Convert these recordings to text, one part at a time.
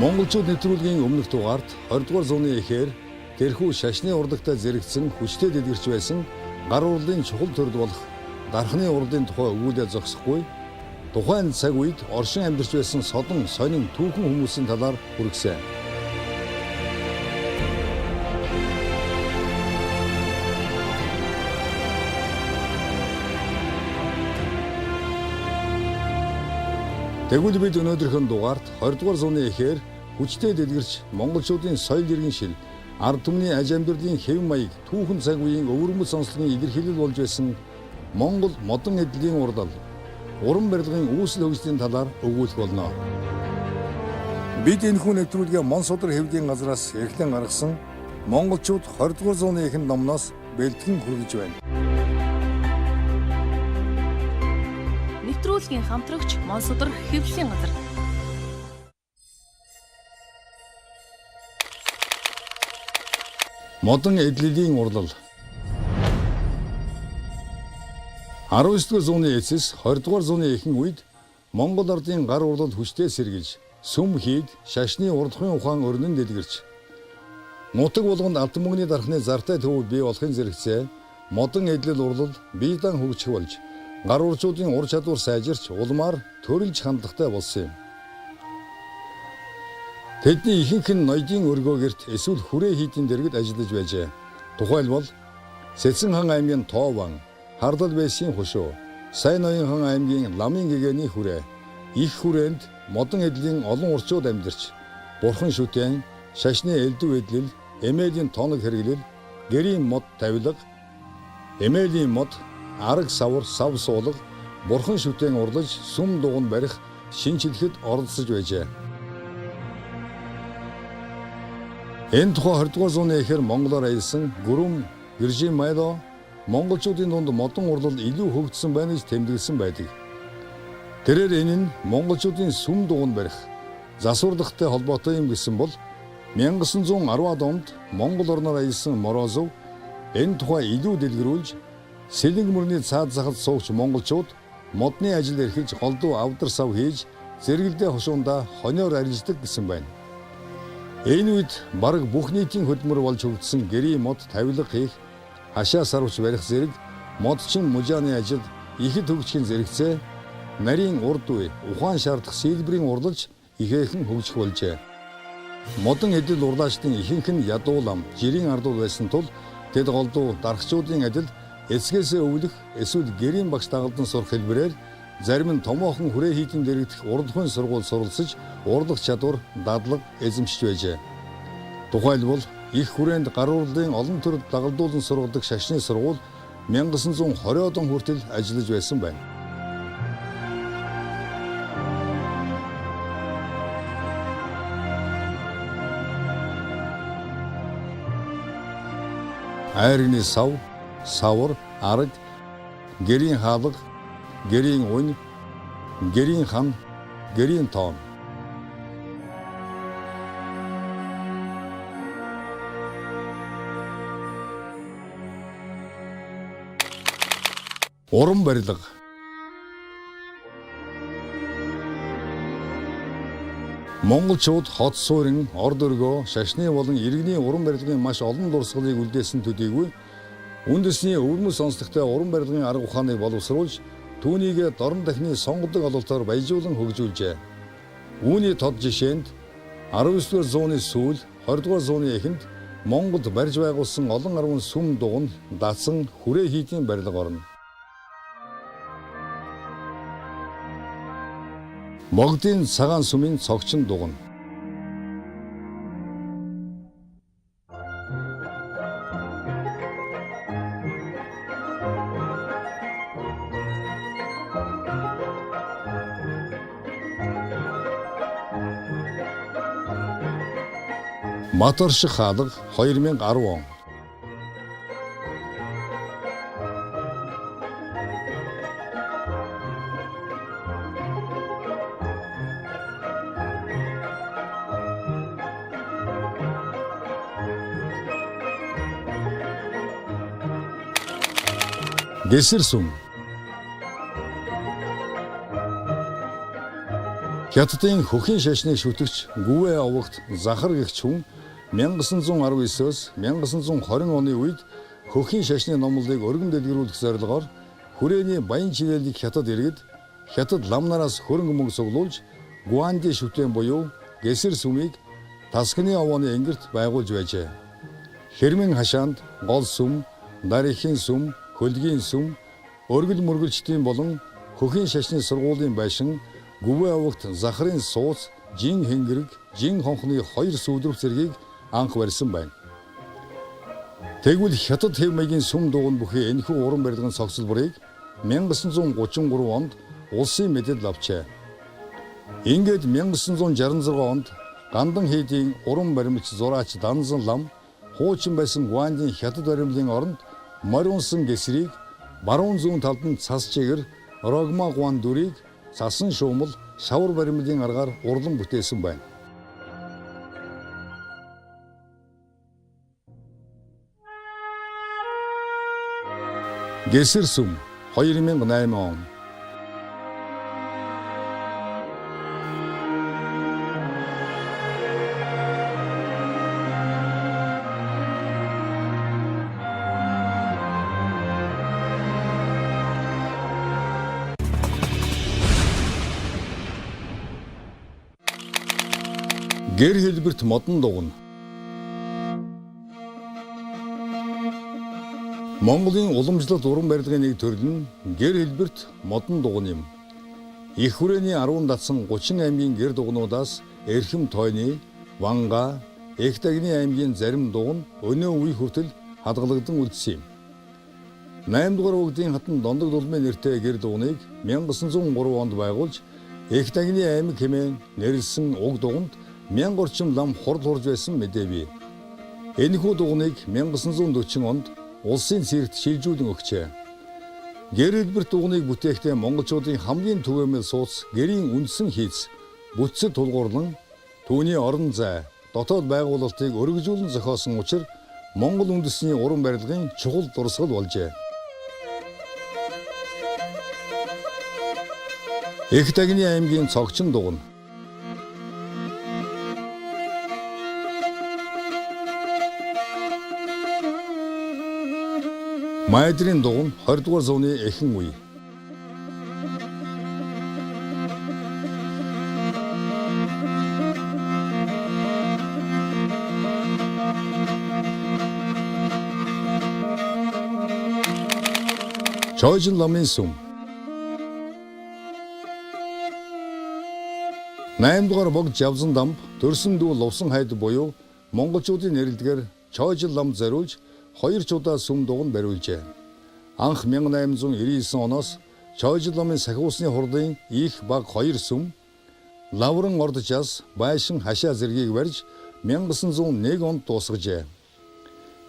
Монголчууд нэвтрүүлгийн өмнөх дугаард 20 дугаар зууны эхээр тэрхүү шашны урлагтай зэрэгцсэн хүчтэй дэлгэрч байсан гар урлын чухал төрөл болох дархны урлын тухай өгүүлээ зогсохгүй тухайн цаг үед оршин амьдарч байсан содон сонин түүхэн хүмүүсийн талаар хүргэсэн. Тэгвэл бид өнөөдрийн дугаард 20 дугаар зууны эхээр хүчтэй дэлгэрч монголчуудын соёл иргэн шил, ард түмний аж амьдралын хэв маяг түүхэн цаг үеийн өвөрмөц онцлогийн илэрхийлэл болж байсан Монгол модон эдлийн урлал, уран барилгын үүсэл хөгжлийн талаар өгүүлэх болно. Бид энэхүү нэвтрүүлгээ Мон Содрог хэвлэлийн газраас эрхлэн гаргасан монголчууд 20 дугаар зууны эхэн номноос бэлтгэн хүргэж байна. Нэвтрүүлгийн хамтрагч Мон Содрог хэвлэлийн газар. Модон эдлэлийн урлал 19 дугаар зууны эцэс 20 дугаар зууны ихэнх үед Монгол ардын гар урлал хүчтэй сэргийж сүм хийд шашны урлагын ухаан өрнөн дэлгэрч нутаг болгонд алтан мөнгөний дархны зартай төвөг бий болохын зэрэгцээ модон эдлэл урлал биедан хөгжих болж гар урчуудын ур чадвар сайжирч улмаар төрөлж хандлагатай болсон юм. Тэдний ихэнх нь ноёдын өргөөгөрт эсвэл хүрээ хийдийн дэргэд ажиллаж байжээ. Тухайлбал Сэцэн хан аймгийн Тоован, Хардал Бэсийн хушуу, Сайн ноён хан аймгийн Ламын гэгээний хүрээ, их хүрээнд модон эдлийн олон урчууд амьдарч, бурхан шүтэн, шашны элдв эдлэл, эмээлийн тоног хэрэглэл, гэрийн мод тавилга, эмээлийн мод, арга савар, сав суулга, бурхан шүтэн урлаж, сүм дугуйн барих, шинжилгэхэд оролцож байжээ. Энэ тухай 20 дугаар зууны эхээр монголоор аялсан Гүрэм Виржин Майло монголчуудын дунд модон урлал илүү хөгжсөн байна гэж тэмдэглэсэн байдаг. Тэрээр энэ нь монголчуудын сүм дугуйн барих, засварлагтай холбоотой юм гэсэн бол 1910-ад онд Монгол орноор аялсан Морозов энэ тухай илүү дэлгэрүүлж сэлэнг мөрний цаад захад суугч монголчууд модны ажил эрхэлж голдуу авдар сав хийж зэрэгэлдээ хошуундаа хониор арилждаг гэсэн байна. Энэ үед бараг бүх нийтийн хөдөлмөр болж хөгжсөн гэрийн мод тавилга хийх, хашаа сарвч барих зэрэг модчин мужааны ажил ихэд хөгжихийн зэрэгцээ нарийн урд үе ухаан шаардах сэлбэрийн урлаж ихээхэн хөгжих болжээ. Модон эдэл урлаачдын ихэнх нь ядуу лам, жирийн ардууд байсан тул тэд голдуу дархчуудын адил эцгээсээ өвлөх эсвэл гэрийн багш дагалдан сурах хэлбэрээр зарим нь томоохон хүрээ хийдийн дэрэгдэх урлагын сургууль суралцж урлах чадвар дадлаг эзэмшиж байжээ. Тухайлбал их хүрээнд гар урлалын олон төрөл дагалдуулан сургадаг шашны сургууль 1920-од он хүртэл ажиллаж байсан байна. Айрны сав, савар, арга, гэрийн хаалга, гэрийн унь, гэрийн хан, гэрийн тоон. Уран барилга монголчууд хот суурин, орд өргөө, шашны болон иргэний уран барилгын маш олон дурсгалыг үлдээсэн төдийгүй үндэсний өвөрмөц онцлогтой уран барилгын арга ухааныг боловсруулж түүнийг дорн дахны сонгодог ололтоор баяжуулан хөгжүүлжээ. Үүний тод жишээнд 19 дугаар зууны сүүл 20 дугаар зууны эхэнд Монголд барьж байгуулсан олон арван сүм дугуйн, дасан, хүрээ хийдийн барилга орно. Богдын цагаан сүмийн цогчин дугуйн. Маторших хаалга 2010 он. Гэсэр сүм Хятадын хөхийн шашныг шүтгч Гүвэ овогт Захар гэгч хүн 1919-өөс 1920 оны үед хөхийн шашны номлолыг өргөн дэлгэрүүлэх зорилгоор хүрээний баян чирээлийг хятад иргэд хятад ламнараас хөрөнгө мөнгө цуглуулж Гуанди шүтэн буюу Гэсэр сүмийг Тасганы овооны энгэрт байгуулж байжээ. Хэрмэн хашаанд гол сүм, дарихын сүм, хөлгийн сүм, өргөл мөргөлчдийн болон хөхийн шашны сургуулийн байшин Гүвэ овогт Захарын сууц, жин хэнгэрэг, жин хонхны 2 сүүдрэх зэргийг анх барьсан байна. Тэгвэл хятад хэв маягийн сүм дугуйн бүхий энэхүү уран барилгын цогцлборыг 1933 онд улсын мэдэл авчээ. Ингээд 1966 онд Гандан хийдийн уран баримтч зураач Данзан лам хуучин байсан Гуандын хятад баримлын оронд морь унсан гэсрийг баруун зүүн талд нь цас чигэр Рогма Гуан дүрийг цасан шуумал шавар баримлын аргаар урлан бүтээсэн байна. Гэсэр сүм 2008 он. Гэр хэлбэрт модон дугна. Монголын уламжлалт уран барилгын нэг төрөл нь гэр хэлбэрт модон дугна юм. Их хүрээний 10 датсан 30 аймгийн гэр дугнуудаас Эрхэм тойны, Ванга, Эгтагны аймгийн зарим дугна өнөө үе хүртэл хадгалагдсан үлдсэн юм. 8 дугаар угдын хатан Дондог дулмын нэртэй гэр дугныг 1903 онд байгуулж Эгтагны аймаг хэмээн нэрлсэн уг дуганд 1000 орчим лам хурд хурж байсан мэдээ бий. Энэхүү дугныг 1940 онд улсын цэрэгт шилжүүлэн өгчээ. Гэр хэлбэрт дугныг бүтээхдээ монголчуудын хамгийн түгээмэл сууц гэрийн үндсэн хийц, бүтцэд тулгуурлан түүний орон зай, дотоод байгуулалтыг өргөжүүлэн зохиосон учраас Монгол үндэсний уран барилгын чухал дурсгал болжээ. Эгтагны аймгийн цогчин дугна. Майдрын дугна 20 дугаар зууны эхэн үе. Чойжин ламын сүм. 8 дугаар богд Жавзан дамб төрсөн дүү Лувсан хайд буюу монголчуудын нэрлэгээр Чойжин лам зориулж 2 чудаа сүм дугна бариулжээ. Анх 1899 оноос Чойжин ламын сахиусны хурлын их баг 2 сүм, лавран ордчаас байшин хашаа зэргийг барьж 1901 онд дуусгажээ.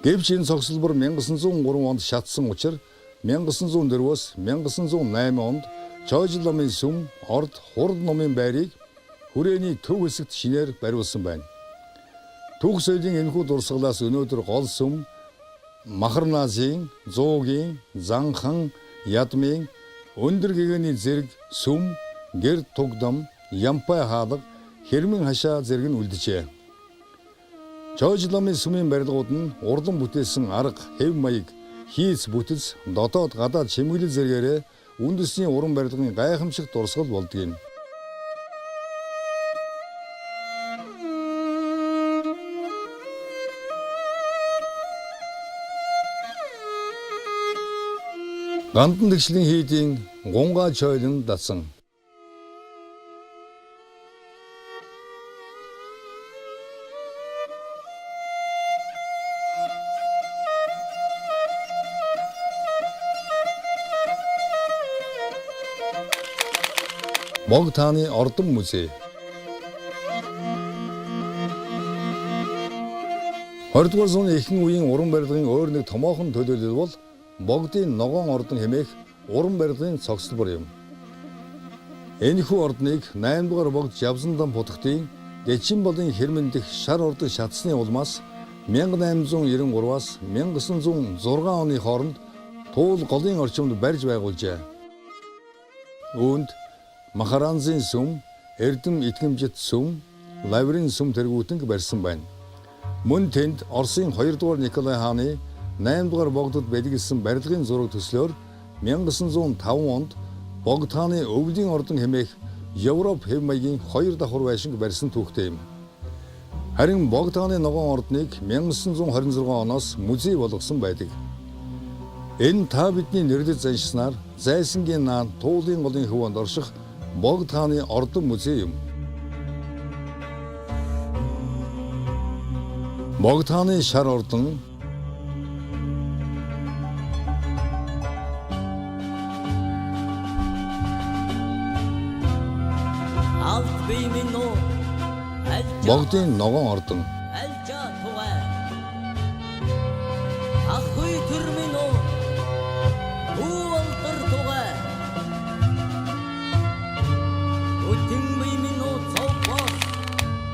Гэвч энэ цогцлбор 1903 онд шатсан учраас 1904-өөс 1908 онд Чойжин ламын сүм, орд, хурд номын байрыг хүрээний төв хэсэгт шинээр бариулсан байна. Түүх соёлын энэхүү дурсгалаас өнөөдөр гол сүм Махарназын, Зуугийн, Занхан, Ядмын, өндөр гэгэний зэрэг сүм, гэр тугдам, Ямпай хаалга, Хэрмэн хашаа зэрэг нь үлджээ. Чойжин ламын сүмийн барилгууд нь урлан бүтээсэн арга, хэв маяг, хийц бүтэц, дотоод гадаад чимэглэл зэргээрээ үндэсний уран барилгын гайхамшиг дурсгал болдгийг. Гандан тэгшлийн хийдийн гунгаа чойлон дасан. Бог тааны ордон музей. 20 дугаар зууны эхэн үеийн уран барилгын өөр нэг томоохон төлөөлөл бол Богдын ногоон ордон хэмээх уран барилгын цогцлбор юм. Энэхүү ордныг 8 дугаар богд Жавзан дам хотын Дэчин болын Хэрмэн дэх шар ордог шатсны улмаас 1893-аас 1906 оны хооронд Туул голын орчимд барьж байгуулжээ. Үүнд Махаранзын сүм, Эрдэм итгэмжит сүм, лаврын сүм тэргүүтэнг барьсан байна. Мөн тэнд Оросын 2 дугаар Николай хааны 8 дугаар богдод бэлгэлсэн барилгын зураг төслөөр 1905 онд Богд хааны өвлийн ордон хэмээх Европ хэв маягийн 2 давхар байшинг барьсан түүхтэй юм. Харин Богд хааны ногоон ордныг 1926 оноос музей болгосон байдаг. Энэ та бидний нэрлэж заншснаар Зайсангийн наан Туулын голын хөвөнд орших Богд хааны ордон музей юм. Богд хааны шар ордон Богдын ногоон ордон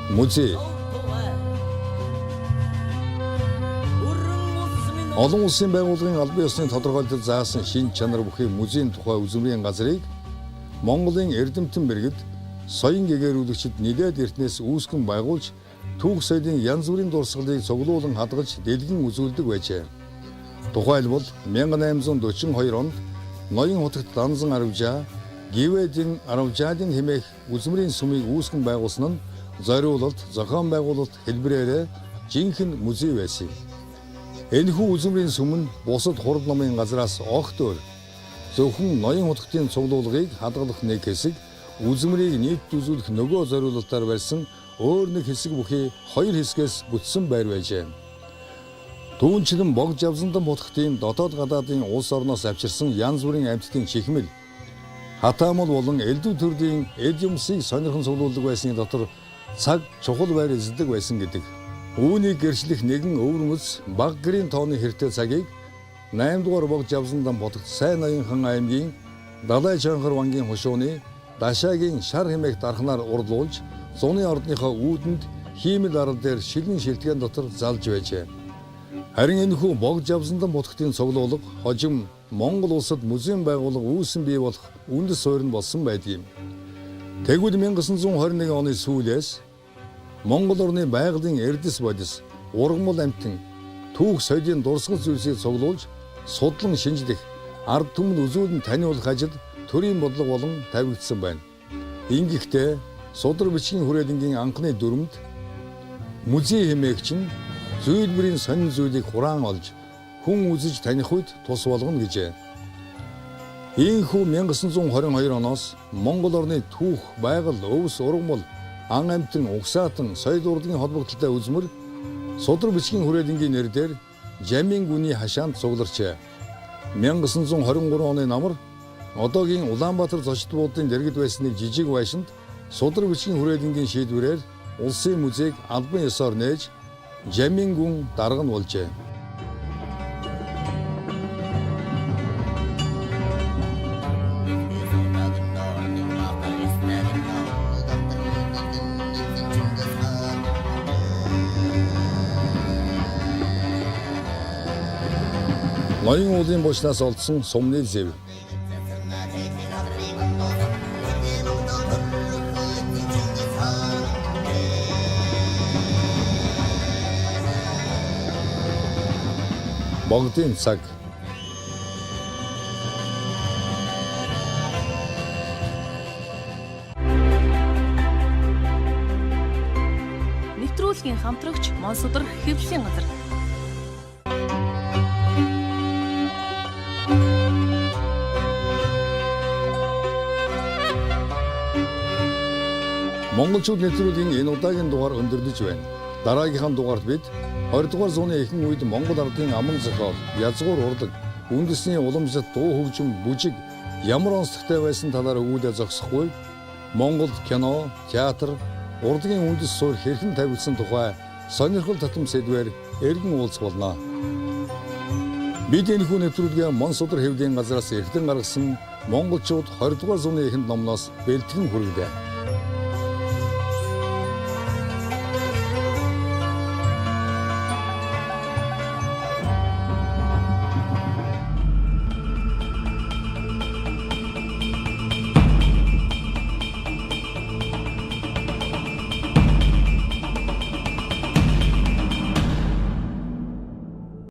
музей олон улсын байгууллагын албан ёсны тодорхойлолтод заасан шин чанар бүхий музейн тухай үзмрийн газрыг Монголын эрдэмтэн бэргэд соён гэгэрүүлэгчид нэлээд эртнээс үүсгэн байгуулж түүх соёлын янз бүрийн дурсгалыг цуглуулan хадгалж дэлгэн үзүүлдэг байжээ. Тухайлбал 1842 онд Ноён хотод Данзан Аравжаа, Гивэдийн Аравжаадын хэмээх үзмрийн сүмийг үүсгэн байгуулсан нь зориулалт, зохион байгуулалт хэлбэрээр жинхэнэ музей байсан юм. Энэхүү үзмрийн сүм нь бусад хурд номын газраас огт өөр. Зөвхөн Ноён хотын цуглуулгыг хадгалах нэг хэсэг, үзмрийг нийт үзүүлэх нөгөө зориулалтаар барьсан өөр нэг хэсэг бүхий 2 хэсгээс бүтсэн байр байжээ. Түүнчлэн Богд Жавзандан Будхтын дотоод гадаадын улс орноос авчирсан янз бүрийн амьтдын чихмэл, хатаамал болон элдв төрлийн эд юмсыг сонирхон цуглуулдаг байсны дотор цаг чухал байр эзэлдэг байсан гэдэг. Үүнийг гэрчлэх нэгэн өвөрмөц баг гэрийн тооны хэртэй цагийг 8 дугаар Богд Жавзандан Будхт Сайн Ноёнхан аймгийн Далай Чанхар вангийн хушууны Дашаагийн шар хэмээх дархнаар урлуулж зуны ордныхоо үүдэнд хиймэл арал дээр шилэн шилтгэн дотор залж байжээ. Харин энэхүү Богд Жавзандан Будхтын цуглуулга хожим Монгол улсад музейн байгууллага үүсэн бий болох үндэс суурь нь болсон байдаг юм. Тэгвэл 1921 оны сүүлээс Монгол орны байгалийн эрдэс бодис, ургамал амьтан, түүх соёлын дурсгал зүйлсийг цуглуулж, судлан шинжлэх, ард түмэнд үзүүлэн таниулах ажил төрийн бодлого болон тавигдсан байна. Ингэхдээ Судар бичгийн хүрээлэнгийн анхны дүрмд музей хэмээгч нь зүйлбэрийн сонин зүйлийг хураан олж хүн үзэж таних үед тус болгоно гэжээ. Ийхүү 1922 оноос Монгол орны түүх, байгаль, өвс, ургамал, ан амьтан, угсаатан, соёл урлагийн холбогдлолтой үзмэр Судар бичгийн хүрээлэнгийн нэрээр Жамин гүний хашаанд цугларчээ. 1923 оны намар одоогийн Улаанбаатар зочид буудын дэргэд байсан нэг жижиг байшинд Судар бичгийн хүрээлэнгийн шийдвэрээр улсын музейг албан ёсоор нээж Жамин гүн дарга нь болжээ. Ноён уулын бушнаас олдсон сумны зэв. Богдын цаг. Нэвтрүүлгийн хамтрагч Монсодөр хэвлэлийн газар. Монголчууд нэвтрүүлгийн энэ удаагийн дугаар өндөрлөж байна. Дараагийнхаа дугаард бид 20 дугаар зууны ихэнх үед Монгол ардын аман зохиол, язгуур урлаг, үндэсний уламжлалт, дуу хөгжим, бүжиг ямар онцлогтой байсан талаар өгүүлээ зогсохгүй. Монгол кино, театр, урлагийн үндэс суурь хэрхэн тавигдсан тухай сонирхол татам сэдвээр эргэн уулзах болно. Бид энэхүү нэвтрүүлгээ Монсодөр хэвлэлийн газраас эрдэн гаргасан монголчууд 20 дугаар зууны эхэнд номноос бэлтгэн хүргэлээ.